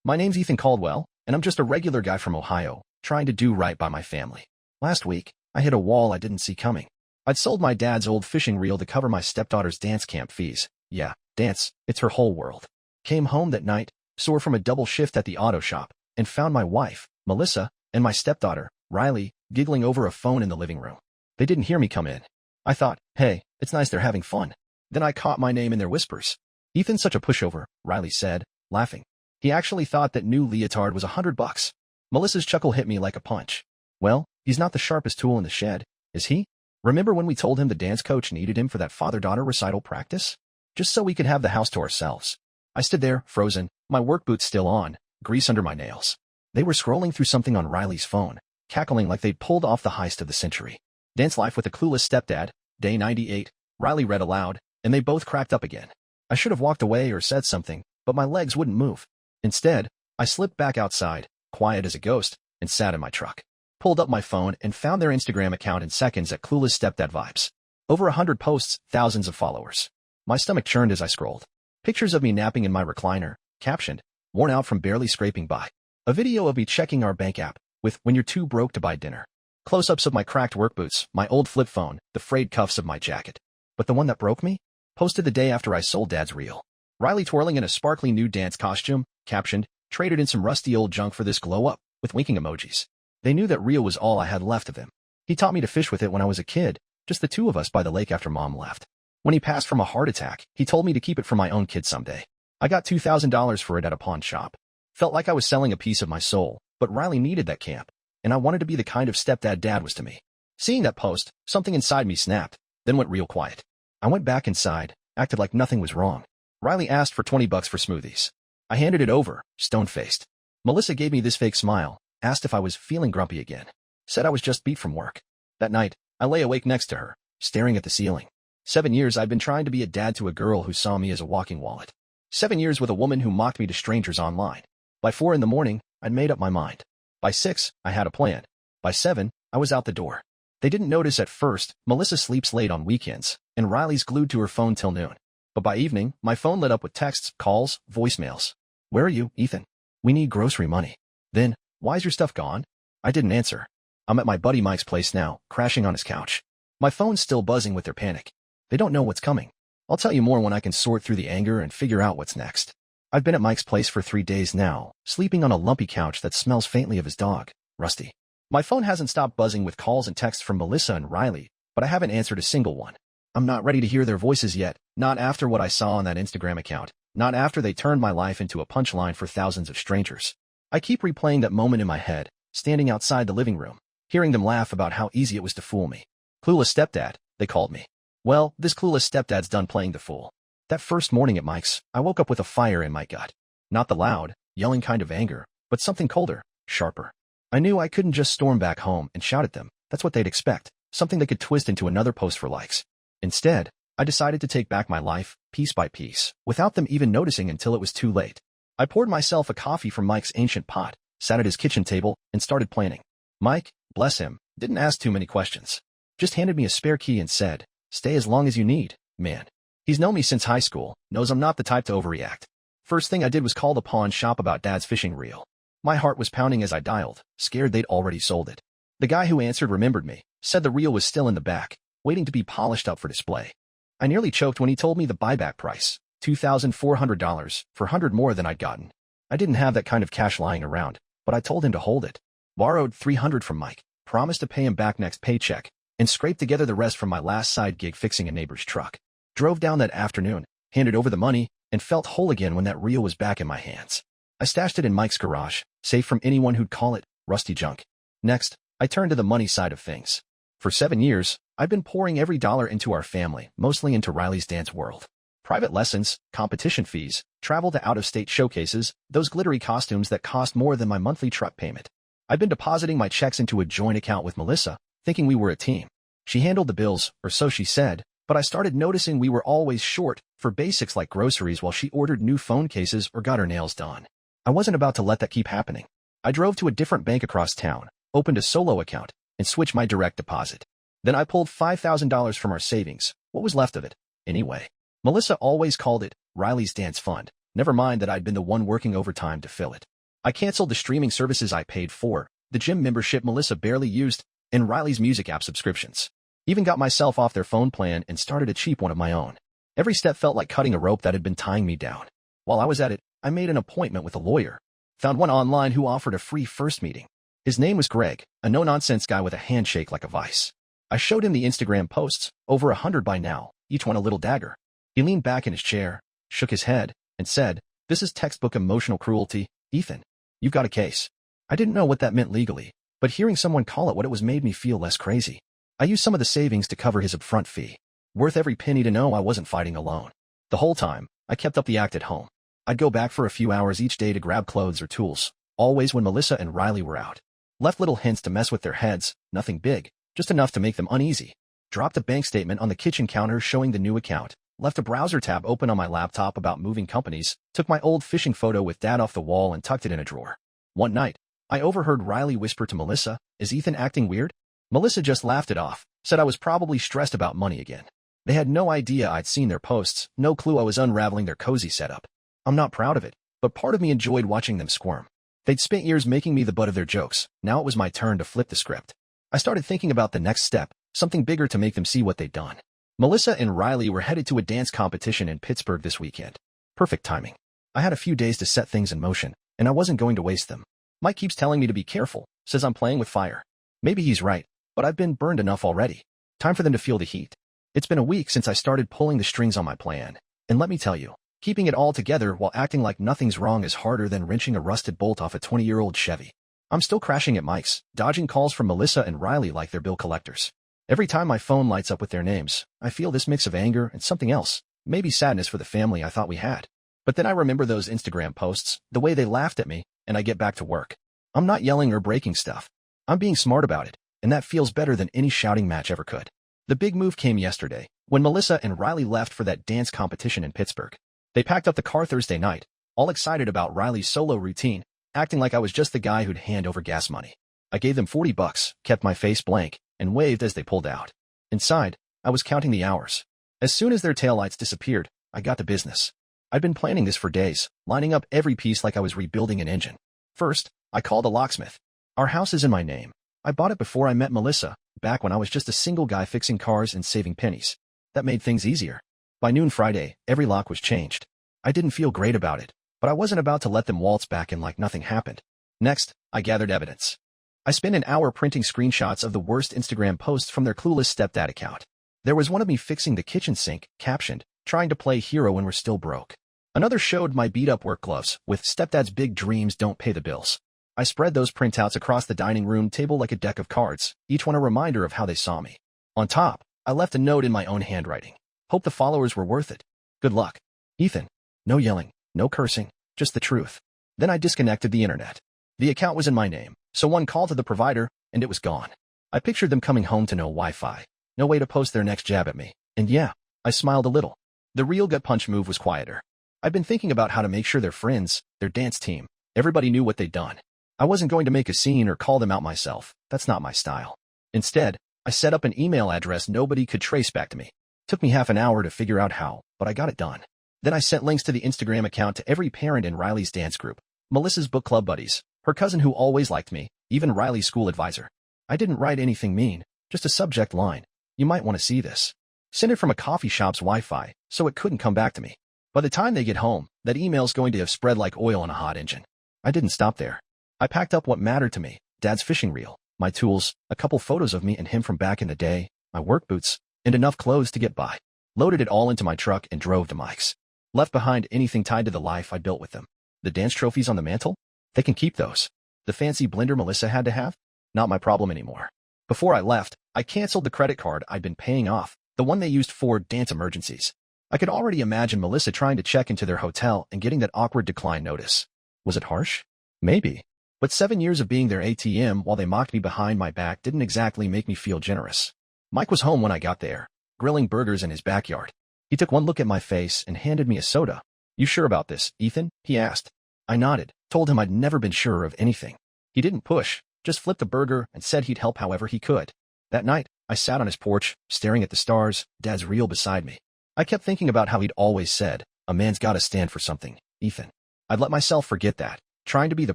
My name's Ethan Caldwell, and I'm just a regular guy from Ohio, trying to do right by my family. Last week, I hit a wall I didn't see coming. I'd sold my dad's old fishing reel to cover my stepdaughter's dance camp fees. Yeah, dance, it's her whole world. Came home that night, sore from a double shift at the auto shop, and found my wife, Melissa, and my stepdaughter, Riley, giggling over a phone in the living room. They didn't hear me come in. I thought, hey, it's nice they're having fun. Then I caught my name in their whispers. Ethan's such a pushover, Riley said, laughing. He actually thought that new leotard was $100. Melissa's chuckle hit me like a punch. Well, he's not the sharpest tool in the shed, is he? Remember when we told him the dance coach needed him for that father-daughter recital practice? Just so we could have the house to ourselves. I stood there, frozen, my work boots still on, grease under my nails. They were scrolling through something on Riley's phone, cackling like they'd pulled off the heist of the century. Dance Life with a Clueless Stepdad, Day 98, Riley read aloud, and they both cracked up again. I should have walked away or said something, but my legs wouldn't move. Instead, I slipped back outside, quiet as a ghost, and sat in my truck. Pulled up my phone and found their Instagram account in seconds at Clueless Stepdad Vibes. Over 100 posts, thousands of followers. My stomach churned as I scrolled. Pictures of me napping in my recliner, captioned, worn out from barely scraping by. A video of me checking our bank app, with when you're too broke to buy dinner. Close-ups of my cracked work boots, my old flip phone, the frayed cuffs of my jacket. But the one that broke me? Posted the day after I sold Dad's reel. Riley twirling in a sparkly new dance costume, captioned, traded in some rusty old junk for this glow-up, with winking emojis. They knew that reel was all I had left of him. He taught me to fish with it when I was a kid, just the two of us by the lake after Mom left. When he passed from a heart attack, he told me to keep it for my own kids someday. I got $2,000 for it at a pawn shop. Felt like I was selling a piece of my soul, but Riley needed that camp, and I wanted to be the kind of stepdad Dad was to me. Seeing that post, something inside me snapped, then went real quiet. I went back inside, acted like nothing was wrong. Riley asked for $20 for smoothies. I handed it over, stone-faced. Melissa gave me this fake smile, asked if I was feeling grumpy again. Said I was just beat from work. That night, I lay awake next to her, staring at the ceiling. 7 years I'd been trying to be a dad to a girl who saw me as a walking wallet. 7 years with a woman who mocked me to strangers online. By 4 in the morning, I'd made up my mind. By 6, I had a plan. By 7, I was out the door. They didn't notice at first. Melissa sleeps late on weekends, and Riley's glued to her phone till noon. But by evening, my phone lit up with texts, calls, voicemails. Where are you, Ethan? We need grocery money. Then, why's your stuff gone? I didn't answer. I'm at my buddy Mike's place now, crashing on his couch. My phone's still buzzing with their panic. They don't know what's coming. I'll tell you more when I can sort through the anger and figure out what's next. I've been at Mike's place for 3 days now, sleeping on a lumpy couch that smells faintly of his dog, Rusty. My phone hasn't stopped buzzing with calls and texts from Melissa and Riley, but I haven't answered a single one. I'm not ready to hear their voices yet, not after what I saw on that Instagram account, not after they turned my life into a punchline for thousands of strangers. I keep replaying that moment in my head, standing outside the living room, hearing them laugh about how easy it was to fool me. Clueless stepdad, they called me. Well, this clueless stepdad's done playing the fool. That first morning at Mike's, I woke up with a fire in my gut. Not the loud, yelling kind of anger, but something colder, sharper. I knew I couldn't just storm back home and shout at them. That's what they'd expect, something they could twist into another post for likes. Instead, I decided to take back my life, piece by piece, without them even noticing until it was too late. I poured myself a coffee from Mike's ancient pot, sat at his kitchen table, and started planning. Mike, bless him, didn't ask too many questions. Just handed me a spare key and said, stay as long as you need, man. He's known me since high school, knows I'm not the type to overreact. First thing I did was call the pawn shop about Dad's fishing reel. My heart was pounding as I dialed, scared they'd already sold it. The guy who answered remembered me, said the reel was still in the back, waiting to be polished up for display. I nearly choked when he told me the buyback price, $2,400, for 100 more than I'd gotten. I didn't have that kind of cash lying around, but I told him to hold it. Borrowed $300 from Mike, promised to pay him back next paycheck, and scraped together the rest from my last side gig fixing a neighbor's truck. Drove down that afternoon, handed over the money, and felt whole again when that reel was back in my hands. I stashed it in Mike's garage, safe from anyone who'd call it rusty junk. Next, I turned to the money side of things. For 7 years, I've been pouring every dollar into our family, mostly into Riley's dance world. Private lessons, competition fees, travel to out-of-state showcases, those glittery costumes that cost more than my monthly truck payment. I've been depositing my checks into a joint account with Melissa, thinking we were a team. She handled the bills, or so she said, but I started noticing we were always short for basics like groceries while she ordered new phone cases or got her nails done. I wasn't about to let that keep happening. I drove to a different bank across town, opened a solo account, and switched my direct deposit. Then I pulled $5,000 from our savings, what was left of it, anyway. Melissa always called it Riley's Dance Fund, never mind that I'd been the one working overtime to fill it. I canceled the streaming services I paid for, the gym membership Melissa barely used, and Riley's music app subscriptions. Even got myself off their phone plan and started a cheap one of my own. Every step felt like cutting a rope that had been tying me down. While I was at it, I made an appointment with a lawyer. Found one online who offered a free first meeting. His name was Greg, a no-nonsense guy with a handshake like a vice. I showed him the Instagram posts, over 100 by now, each one a little dagger. He leaned back in his chair, shook his head, and said, "This is textbook emotional cruelty, Ethan. You've got a case." I didn't know what that meant legally, but hearing someone call it what it was made me feel less crazy. I used some of the savings to cover his upfront fee. Worth every penny to know I wasn't fighting alone. The whole time, I kept up the act at home. I'd go back for a few hours each day to grab clothes or tools, always when Melissa and Riley were out. Left little hints to mess with their heads, nothing big, just enough to make them uneasy. Dropped a bank statement on the kitchen counter showing the new account. Left a browser tab open on my laptop about moving companies. Took my old fishing photo with Dad off the wall and tucked it in a drawer. One night, I overheard Riley whisper to Melissa, "Is Ethan acting weird?" Melissa just laughed it off, said I was probably stressed about money again. They had no idea I'd seen their posts, no clue I was unraveling their cozy setup. I'm not proud of it, but part of me enjoyed watching them squirm. They'd spent years making me the butt of their jokes. Now it was my turn to flip the script. I started thinking about the next step, something bigger to make them see what they'd done. Melissa and Riley were headed to a dance competition in Pittsburgh this weekend. Perfect timing. I had a few days to set things in motion, and I wasn't going to waste them. Mike keeps telling me to be careful, says I'm playing with fire. Maybe he's right, but I've been burned enough already. Time for them to feel the heat. It's been a week since I started pulling the strings on my plan, and let me tell you, keeping it all together while acting like nothing's wrong is harder than wrenching a rusted bolt off a 20-year-old Chevy. I'm still crashing at Mike's, dodging calls from Melissa and Riley like they're bill collectors. Every time my phone lights up with their names, I feel this mix of anger and something else, maybe sadness for the family I thought we had. But then I remember those Instagram posts, the way they laughed at me, and I get back to work. I'm not yelling or breaking stuff. I'm being smart about it, and that feels better than any shouting match ever could. The big move came yesterday, when Melissa and Riley left for that dance competition in Pittsburgh. They packed up the car Thursday night, all excited about Riley's solo routine, acting like I was just the guy who'd hand over gas money. I gave them $40, kept my face blank, and waved as they pulled out. Inside, I was counting the hours. As soon as their taillights disappeared, I got to business. I'd been planning this for days, lining up every piece like I was rebuilding an engine. First, I called a locksmith. Our house is in my name. I bought it before I met Melissa, back when I was just a single guy fixing cars and saving pennies. That made things easier. By noon Friday, every lock was changed. I didn't feel great about it, but I wasn't about to let them waltz back in like nothing happened. Next, I gathered evidence. I spent an hour printing screenshots of the worst Instagram posts from their Clueless stepdad account. There was one of me fixing the kitchen sink, captioned, "Trying to play hero when we're still broke." Another showed my beat-up work gloves, with "Stepdad's big dreams don't pay the bills." I spread those printouts across the dining room table like a deck of cards, each one a reminder of how they saw me. On top, I left a note in my own handwriting. Hope the followers were worth it. Good luck. Ethan. No yelling, no cursing, just the truth. Then I disconnected the internet. The account was in my name, so one call to the provider, and it was gone. I pictured them coming home to no Wi-Fi, no way to post their next jab at me, and yeah, I smiled a little. The real gut punch move was quieter. I'd been thinking about how to make sure their friends, their dance team, everybody knew what they'd done. I wasn't going to make a scene or call them out myself. That's not my style. Instead, I set up an email address nobody could trace back to me. Took me half an hour to figure out how, but I got it done. Then I sent links to the Instagram account to every parent in Riley's dance group, Melissa's book club buddies, her cousin who always liked me, even Riley's school advisor. I didn't write anything mean, just a subject line. You might want to see this. Send it from a coffee shop's Wi-Fi, so it couldn't come back to me. By the time they get home, that email's going to have spread like oil on a hot engine. I didn't stop there. I packed up what mattered to me, Dad's fishing reel, my tools, a couple photos of me and him from back in the day, my work boots, and enough clothes to get by. Loaded it all into my truck and drove to Mike's. Left behind anything tied to the life I built with them. The dance trophies on the mantle? They can keep those. The fancy blender Melissa had to have? Not my problem anymore. Before I left, I canceled the credit card I'd been paying off, the one they used for dance emergencies. I could already imagine Melissa trying to check into their hotel and getting that awkward decline notice. Was it harsh? Maybe. But 7 years of being their ATM while they mocked me behind my back didn't exactly make me feel generous. Mike was home when I got there, grilling burgers in his backyard. He took one look at my face and handed me a soda. "You sure about this, Ethan?" he asked. I nodded, told him I'd never been sure of anything. He didn't push, just flipped a burger and said he'd help however he could. That night, I sat on his porch, staring at the stars, Dad's reel beside me. I kept thinking about how he'd always said, "A man's gotta stand for something, Ethan." I'd let myself forget that, trying to be the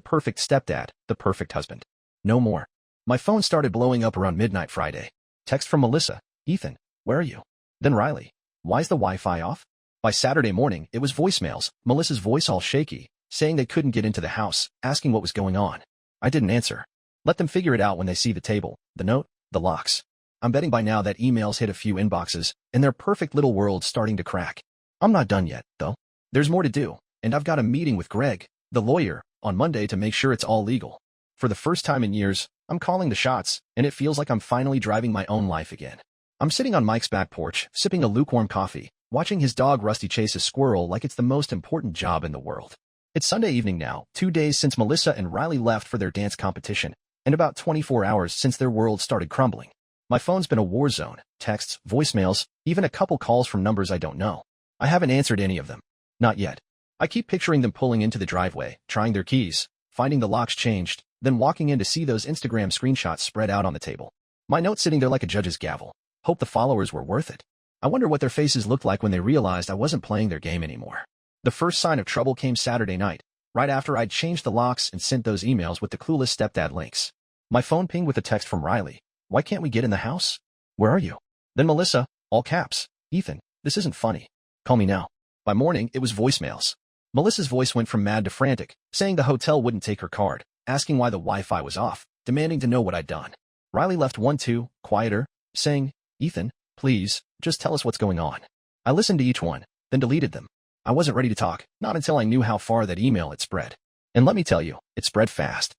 perfect stepdad, the perfect husband. No more. My phone started blowing up around midnight Friday. Text from Melissa, Ethan, where are you? Then Riley, why's the Wi-Fi off? By Saturday morning, it was voicemails, Melissa's voice all shaky, saying they couldn't get into the house, asking what was going on. I didn't answer. Let them figure it out when they see the table, the note, the locks. I'm betting by now that emails hit a few inboxes, and their perfect little world's starting to crack. I'm not done yet, though. There's more to do, and I've got a meeting with Greg, the lawyer, on Monday to make sure it's all legal. For the first time in years, I'm calling the shots, and it feels like I'm finally driving my own life again. I'm sitting on Mike's back porch, sipping a lukewarm coffee, watching his dog Rusty chase a squirrel like it's the most important job in the world. It's Sunday evening now, 2 days since Melissa and Riley left for their dance competition, and about 24 hours since their world started crumbling. My phone's been a war zone, texts, voicemails, even a couple calls from numbers I don't know. I haven't answered any of them. Not yet. I keep picturing them pulling into the driveway, trying their keys, finding the locks changed, then walking in to see those Instagram screenshots spread out on the table. My note sitting there like a judge's gavel. Hope the followers were worth it. I wonder what their faces looked like when they realized I wasn't playing their game anymore. The first sign of trouble came Saturday night, right after I'd changed the locks and sent those emails with the Clueless stepdad links. My phone pinged with a text from Riley. Why can't we get in the house? Where are you? Then Melissa, all caps. Ethan, this isn't funny. Call me now. By morning, it was voicemails. Melissa's voice went from mad to frantic, saying the hotel wouldn't take her card, asking why the Wi-Fi was off, demanding to know what I'd done. Riley left one too, quieter, saying, Ethan, please, just tell us what's going on. I listened to each one, then deleted them. I wasn't ready to talk, not until I knew how far that email had spread. And let me tell you, it spread fast.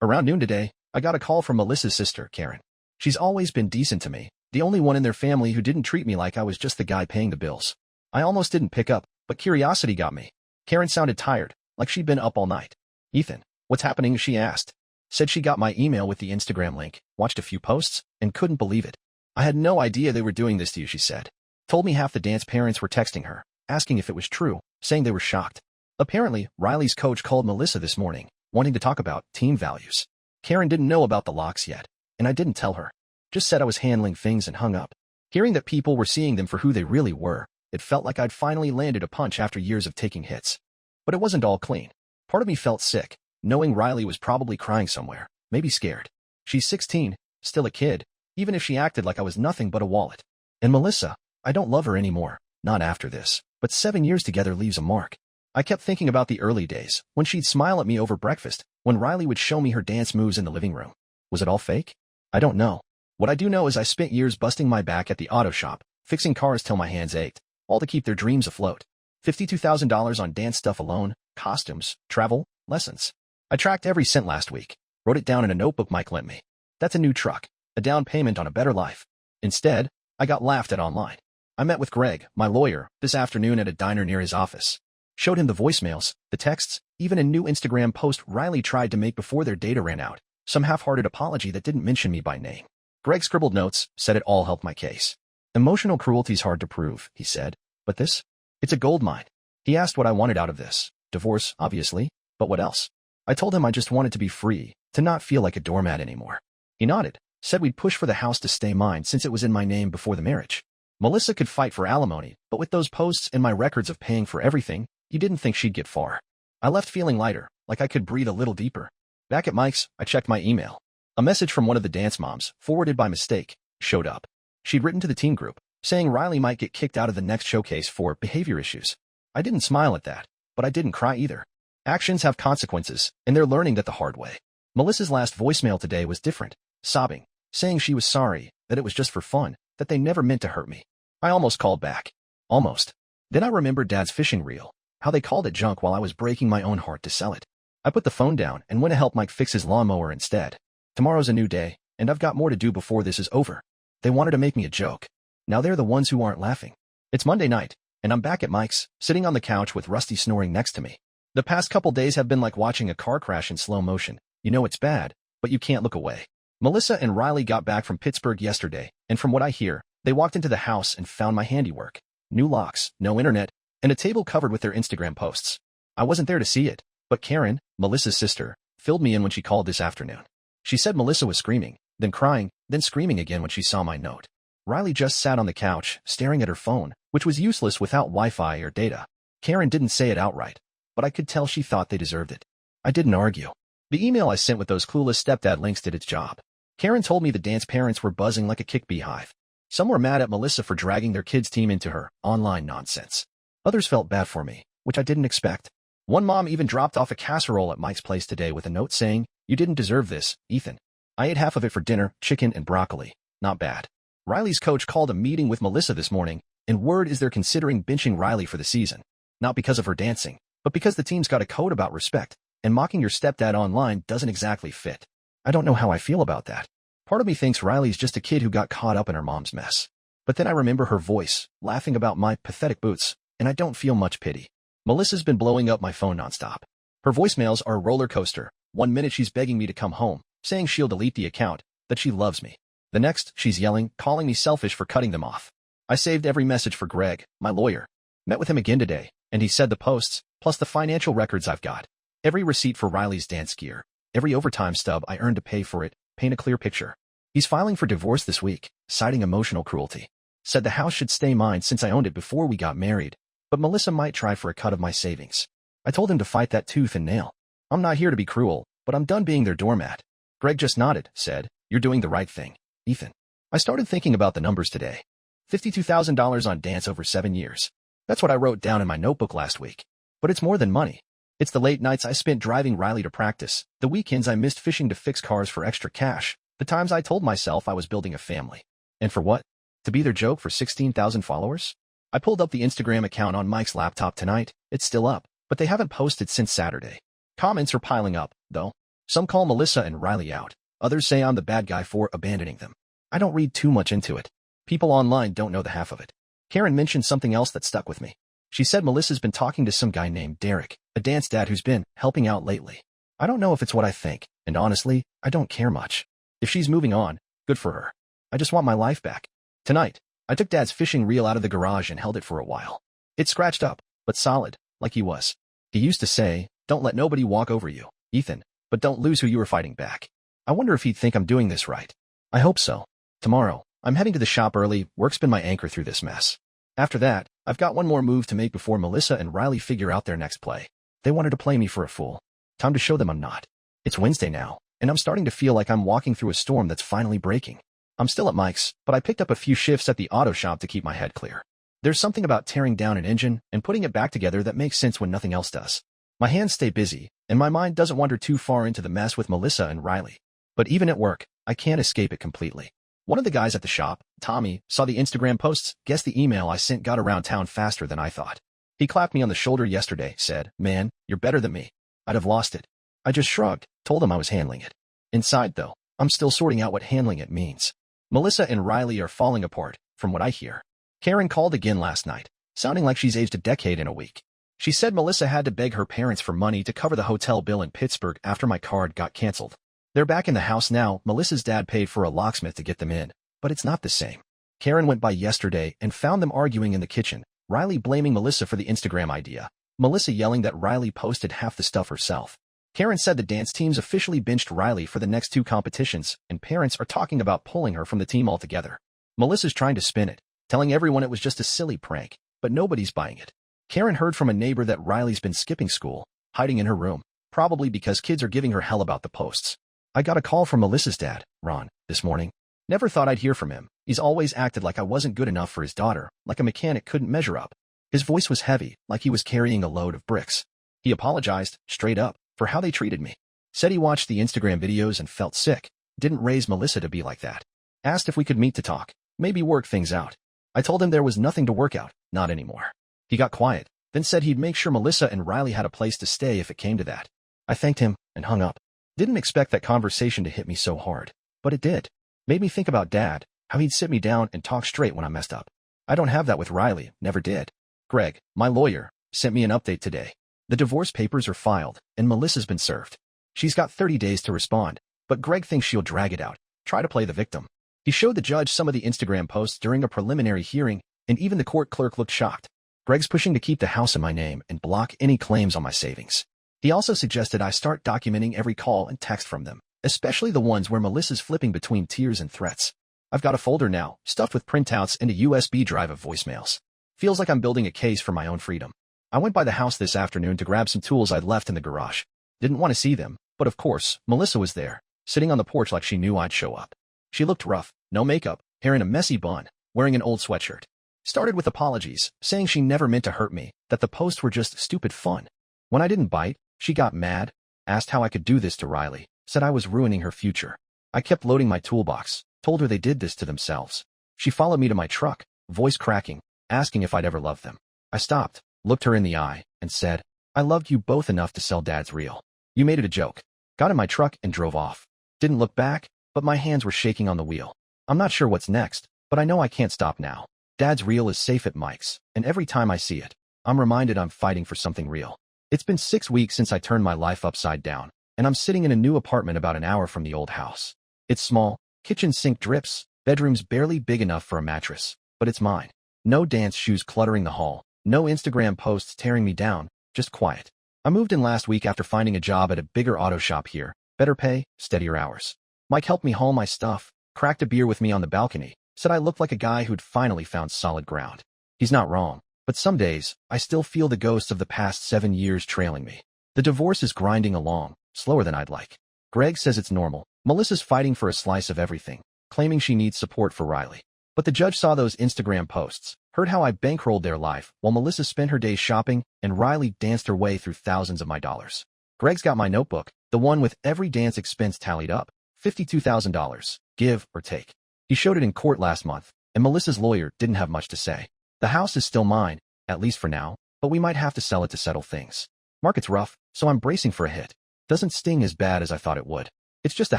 Around noon today, I got a call from Melissa's sister, Karen. She's always been decent to me, the only one in their family who didn't treat me like I was just the guy paying the bills. I almost didn't pick up, but curiosity got me. Karen sounded tired, like she'd been up all night. Ethan, what's happening? She asked. Said she got my email with the Instagram link, watched a few posts, and couldn't believe it. I had no idea they were doing this to you, she said. Told me half the dance parents were texting her, asking if it was true, saying they were shocked. Apparently, Riley's coach called Melissa this morning, wanting to talk about team values. Karen didn't know about the locks yet, and I didn't tell her. Just said I was handling things and hung up. Hearing that people were seeing them for who they really were, it felt like I'd finally landed a punch after years of taking hits. But it wasn't all clean. Part of me felt sick, knowing Riley was probably crying somewhere, maybe scared. She's 16, still a kid, even if she acted like I was nothing but a wallet. And Melissa, I don't love her anymore, not after this, but 7 years together leaves a mark. I kept thinking about the early days, when she'd smile at me over breakfast, when Riley would show me her dance moves in the living room. Was it all fake? I don't know. What I do know is I spent years busting my back at the auto shop, fixing cars till my hands ached, all to keep their dreams afloat. $52,000 on dance stuff alone, costumes, travel, lessons. I tracked every cent last week, wrote it down in a notebook Mike lent me. That's a new truck, a down payment on a better life. Instead, I got laughed at online. I met with Greg, my lawyer, this afternoon at a diner near his office. Showed him the voicemails, the texts, even a new Instagram post Riley tried to make before their data ran out, some half-hearted apology that didn't mention me by name. Greg scribbled notes, said it all helped my case. Emotional cruelty's hard to prove, he said, but this? It's a goldmine. He asked what I wanted out of this. Divorce, obviously, but what else? I told him I just wanted to be free, to not feel like a doormat anymore. He nodded, said we'd push for the house to stay mine since it was in my name before the marriage. Melissa could fight for alimony, but with those posts and my records of paying for everything, he didn't think she'd get far. I left feeling lighter, like I could breathe a little deeper. Back at Mike's, I checked my email. A message from one of the dance moms, forwarded by mistake, showed up. She'd written to the team group, saying Riley might get kicked out of the next showcase for behavior issues. I didn't smile at that, but I didn't cry either. Actions have consequences, and they're learning that the hard way. Melissa's last voicemail today was different, sobbing, saying she was sorry, that it was just for fun, that they never meant to hurt me. I almost called back. Almost. Then I remembered Dad's fishing reel, how they called it junk while I was breaking my own heart to sell it. I put the phone down and went to help Mike fix his lawnmower instead. Tomorrow's a new day, and I've got more to do before this is over. They wanted to make me a joke. Now they're the ones who aren't laughing. It's Monday night, and I'm back at Mike's, sitting on the couch with Rusty snoring next to me. The past couple days have been like watching a car crash in slow motion. You know it's bad, but you can't look away. Melissa and Riley got back from Pittsburgh yesterday, and from what I hear, they walked into the house and found my handiwork. New locks, no internet, and a table covered with their Instagram posts. I wasn't there to see it, but Karen, Melissa's sister, filled me in when she called this afternoon. She said Melissa was screaming, then crying, then screaming again when she saw my note. Riley just sat on the couch, staring at her phone, which was useless without Wi-Fi or data. Karen didn't say it outright, but I could tell she thought they deserved it. I didn't argue. The email I sent with those Clueless stepdad links did its job. Karen told me the dance parents were buzzing like a kick beehive. Some were mad at Melissa for dragging their kids' team into her online nonsense. Others felt bad for me, which I didn't expect. One mom even dropped off a casserole at Mike's place today with a note saying, "You didn't deserve this, Ethan." I ate half of it for dinner, chicken and broccoli. Not bad. Riley's coach called a meeting with Melissa this morning, and word is they're considering benching Riley for the season. Not because of her dancing, but because the team's got a code about respect, and mocking your stepdad online doesn't exactly fit. I don't know how I feel about that. Part of me thinks Riley's just a kid who got caught up in her mom's mess. But then I remember her voice, laughing about my pathetic boots, and I don't feel much pity. Melissa's been blowing up my phone nonstop. Her voicemails are a roller coaster. One minute she's begging me to come home, saying she'll delete the account, that she loves me. The next, she's yelling, calling me selfish for cutting them off. I saved every message for Greg, my lawyer. Met with him again today, and he said the posts, plus the financial records I've got. Every receipt for Riley's dance gear, every overtime stub I earned to pay for it, paint a clear picture. He's filing for divorce this week, citing emotional cruelty. Said the house should stay mine since I owned it before we got married, but Melissa might try for a cut of my savings. I told him to fight that tooth and nail. I'm not here to be cruel, but I'm done being their doormat. Greg just nodded, said, "You're doing the right thing, Ethan." I started thinking about the numbers today. $52,000 on dance over 7 years. That's what I wrote down in my notebook last week. But it's more than money. It's the late nights I spent driving Riley to practice, the weekends I missed fishing to fix cars for extra cash, the times I told myself I was building a family. And for what? To be their joke for 16,000 followers? I pulled up the Instagram account on Mike's laptop tonight. It's still up, but they haven't posted since Saturday. Comments are piling up, though. Some call Melissa and Riley out. Others say I'm the bad guy for abandoning them. I don't read too much into it. People online don't know the half of it. Karen mentioned something else that stuck with me. She said Melissa's been talking to some guy named Derek, a dance dad who's been helping out lately. I don't know if it's what I think, and honestly, I don't care much. If she's moving on, good for her. I just want my life back. Tonight, I took Dad's fishing reel out of the garage and held it for a while. It's scratched up, but solid, like he was. He used to say, "Don't let nobody walk over you, Ethan, but don't lose who you were fighting back." I wonder if he'd think I'm doing this right. I hope so. Tomorrow, I'm heading to the shop early. Work's been my anchor through this mess. After that, I've got one more move to make before Melissa and Riley figure out their next play. They wanted to play me for a fool. Time to show them I'm not. It's Wednesday now, and I'm starting to feel like I'm walking through a storm that's finally breaking. I'm still at Mike's, but I picked up a few shifts at the auto shop to keep my head clear. There's something about tearing down an engine and putting it back together that makes sense when nothing else does. My hands stay busy, and my mind doesn't wander too far into the mess with Melissa and Riley. But even at work, I can't escape it completely. One of the guys at the shop, Tommy, saw the Instagram posts, guessed the email I sent got around town faster than I thought. He clapped me on the shoulder yesterday, said, "Man, you're better than me." I'd have lost it. I just shrugged, told him I was handling it. Inside, though, I'm still sorting out what handling it means. Melissa and Riley are falling apart, from what I hear. Karen called again last night, sounding like she's aged a decade in a week. She said Melissa had to beg her parents for money to cover the hotel bill in Pittsburgh after my card got canceled. They're back in the house now. Melissa's dad paid for a locksmith to get them in, but it's not the same. Karen went by yesterday and found them arguing in the kitchen, Riley blaming Melissa for the Instagram idea, Melissa yelling that Riley posted half the stuff herself. Karen said the dance team's officially benched Riley for the next 2 competitions, and parents are talking about pulling her from the team altogether. Melissa's trying to spin it, telling everyone it was just a silly prank, but nobody's buying it. Karen heard from a neighbor that Riley's been skipping school, hiding in her room, probably because kids are giving her hell about the posts. I got a call from Melissa's dad, Ron, this morning. Never thought I'd hear from him. He's always acted like I wasn't good enough for his daughter, like a mechanic couldn't measure up. His voice was heavy, like he was carrying a load of bricks. He apologized, straight up, for how they treated me. Said he watched the Instagram videos and felt sick. Didn't raise Melissa to be like that. Asked if we could meet to talk, maybe work things out. I told him there was nothing to work out, not anymore. He got quiet, then said he'd make sure Melissa and Riley had a place to stay if it came to that. I thanked him and hung up. Didn't expect that conversation to hit me so hard, but it did. Made me think about Dad, how he'd sit me down and talk straight when I messed up. I don't have that with Riley, never did. Greg, my lawyer, sent me an update today. The divorce papers are filed, and Melissa's been served. She's got 30 days to respond, but Greg thinks she'll drag it out, try to play the victim. He showed the judge some of the Instagram posts during a preliminary hearing, and even the court clerk looked shocked. Greg's pushing to keep the house in my name and block any claims on my savings. He also suggested I start documenting every call and text from them, especially the ones where Melissa's flipping between tears and threats. I've got a folder now, stuffed with printouts and a USB drive of voicemails. Feels like I'm building a case for my own freedom. I went by the house this afternoon to grab some tools I'd left in the garage. Didn't want to see them, but of course, Melissa was there, sitting on the porch like she knew I'd show up. She looked rough, no makeup, hair in a messy bun, wearing an old sweatshirt. Started with apologies, saying she never meant to hurt me, that the posts were just stupid fun. When I didn't bite, she got mad, asked how I could do this to Riley, said I was ruining her future. I kept loading my toolbox, told her they did this to themselves. She followed me to my truck, voice cracking, asking if I'd ever loved them. I stopped, looked her in the eye, and said, I loved you both enough to sell Dad's reel. You made it a joke. Got in my truck and drove off. Didn't look back, but my hands were shaking on the wheel. I'm not sure what's next, but I know I can't stop now. Dad's reel is safe at Mike's, and every time I see it, I'm reminded I'm fighting for something real. It's been 6 weeks since I turned my life upside down, and I'm sitting in a new apartment about an hour from the old house. It's small, kitchen sink drips, bedroom's barely big enough for a mattress, but it's mine. No dance shoes cluttering the hall, no Instagram posts tearing me down, just quiet. I moved in last week after finding a job at a bigger auto shop here, better pay, steadier hours. Mike helped me haul my stuff, cracked a beer with me on the balcony, said I looked like a guy who'd finally found solid ground. He's not wrong, but some days, I still feel the ghosts of the past 7 years trailing me. The divorce is grinding along, slower than I'd like. Greg says it's normal. Melissa's fighting for a slice of everything, claiming she needs support for Riley. But the judge saw those Instagram posts, heard how I bankrolled their life, while Melissa spent her days shopping, and Riley danced her way through thousands of my dollars. Greg's got my notebook, the one with every dance expense tallied up, $52,000, give or take. He showed it in court last month, and Melissa's lawyer didn't have much to say. The house is still mine, at least for now, but we might have to sell it to settle things. Market's rough, so I'm bracing for a hit. Doesn't sting as bad as I thought it would. It's just a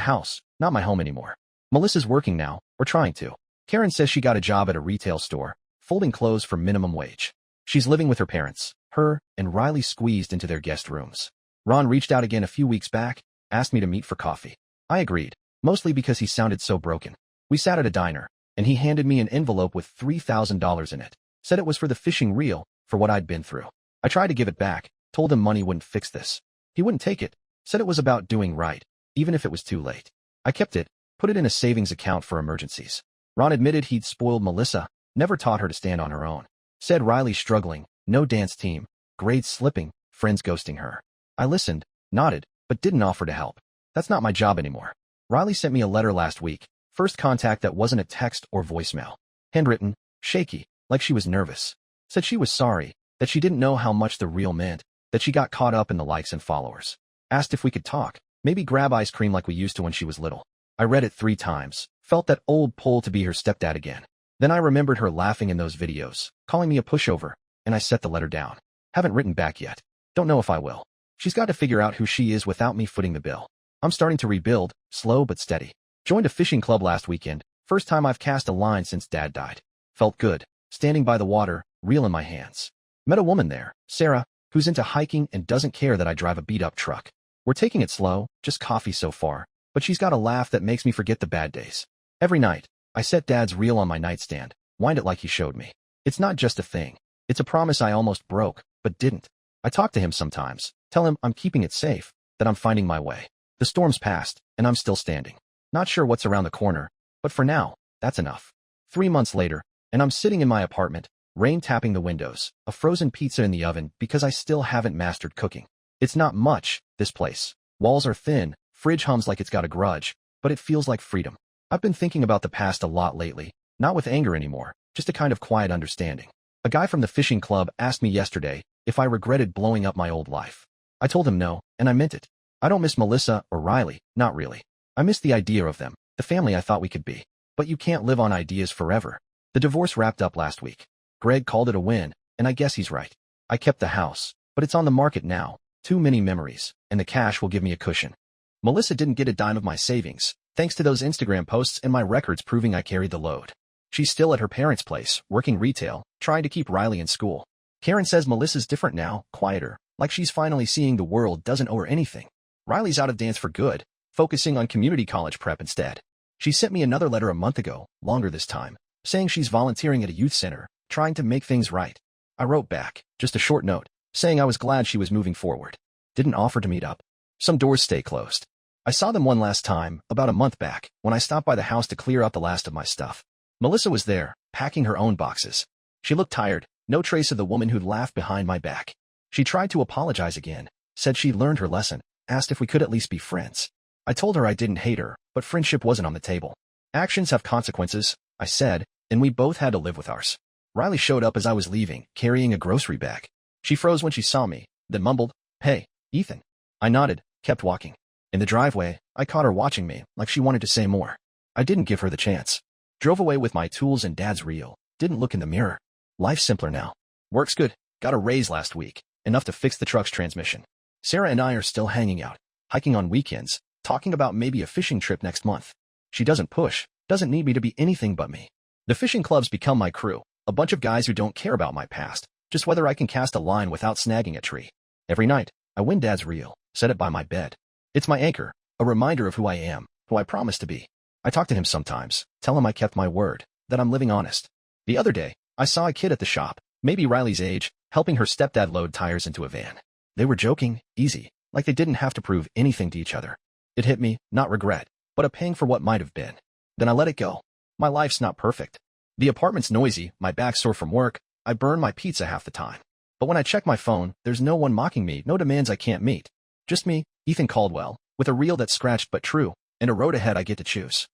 house, not my home anymore. Melissa's working now, or trying to. Karen says she got a job at a retail store, folding clothes for minimum wage. She's living with her parents, her and Riley squeezed into their guest rooms. Ron reached out again a few weeks back, asked me to meet for coffee. I agreed, mostly because he sounded so broken. We sat at a diner, and he handed me an envelope with $3,000 in it, said it was for the fishing reel, for what I'd been through. I tried to give it back, told him money wouldn't fix this. He wouldn't take it, said it was about doing right, even if it was too late. I kept it, put it in a savings account for emergencies. Ron admitted he'd spoiled Melissa, never taught her to stand on her own. Said Riley's struggling, no dance team, grades slipping, friends ghosting her. I listened, nodded, but didn't offer to help. That's not my job anymore. Riley sent me a letter last week, first contact that wasn't a text or voicemail. Handwritten, shaky, like she was nervous. Said she was sorry, that she didn't know how much the reel meant, that she got caught up in the likes and followers. Asked if we could talk, maybe grab ice cream like we used to when she was little. I read it 3 times, felt that old pull to be her stepdad again. Then I remembered her laughing in those videos, calling me a pushover, and I set the letter down. Haven't written back yet. Don't know if I will. She's got to figure out who she is without me footing the bill. I'm starting to rebuild, slow but steady. Joined a fishing club last weekend, first time I've cast a line since Dad died. Felt good, standing by the water, reel in my hands. Met a woman there, Sarah, who's into hiking and doesn't care that I drive a beat-up truck. We're taking it slow, just coffee so far, but she's got a laugh that makes me forget the bad days. Every night, I set Dad's reel on my nightstand, wind it like he showed me. It's not just a thing. It's a promise I almost broke, but didn't. I talk to him sometimes, tell him I'm keeping it safe, that I'm finding my way. The storm's passed, and I'm still standing. Not sure what's around the corner, but for now, that's enough. 3 months later, and I'm sitting in my apartment, rain tapping the windows, a frozen pizza in the oven because I still haven't mastered cooking. It's not much, this place. Walls are thin, fridge hums like it's got a grudge, but it feels like freedom. I've been thinking about the past a lot lately, not with anger anymore, just a kind of quiet understanding. A guy from the fishing club asked me yesterday if I regretted blowing up my old life. I told him no, and I meant it. I don't miss Melissa or Riley, not really. I miss the idea of them, the family I thought we could be. But you can't live on ideas forever. The divorce wrapped up last week. Greg called it a win, and I guess he's right. I kept the house, but it's on the market now. Too many memories, and the cash will give me a cushion. Melissa didn't get a dime of my savings, thanks to those Instagram posts and my records proving I carried the load. She's still at her parents' place, working retail, trying to keep Riley in school. Karen says Melissa's different now, quieter, like she's finally seeing the world doesn't owe her anything. Riley's out of dance for good, focusing on community college prep instead. She sent me another letter a month ago, longer this time, saying she's volunteering at a youth center, trying to make things right. I wrote back, just a short note, saying I was glad she was moving forward. Didn't offer to meet up. Some doors stay closed. I saw them one last time, about a month back, when I stopped by the house to clear out the last of my stuff. Melissa was there, packing her own boxes. She looked tired, no trace of the woman who'd laughed behind my back. She tried to apologize again, said she'd learned her lesson, asked if we could at least be friends. I told her I didn't hate her, but friendship wasn't on the table. Actions have consequences, I said, and we both had to live with ours. Riley showed up as I was leaving, carrying a grocery bag. She froze when she saw me, then mumbled, "Hey, Ethan." I nodded, kept walking. In the driveway, I caught her watching me, like she wanted to say more. I didn't give her the chance. Drove away with my tools and Dad's reel. Didn't look in the mirror. Life's simpler now. Work's good. Got a raise last week, enough to fix the truck's transmission. Sarah and I are still hanging out, hiking on weekends, talking about maybe a fishing trip next month. She doesn't push, doesn't need me to be anything but me. The fishing club's become my crew, a bunch of guys who don't care about my past, just whether I can cast a line without snagging a tree. Every night, I win Dad's reel, set it by my bed. It's my anchor, a reminder of who I am, who I promise to be. I talk to him sometimes, tell him I kept my word, that I'm living honest. The other day, I saw a kid at the shop, maybe Riley's age, helping her stepdad load tires into a van. They were joking, easy, like they didn't have to prove anything to each other. It hit me, not regret, but a pang for what might have been. Then I let it go. My life's not perfect. The apartment's noisy, my back's sore from work, I burn my pizza half the time. But when I check my phone, there's no one mocking me, no demands I can't meet. Just me, Ethan Caldwell, with a reel that's scratched but true, and a road ahead I get to choose.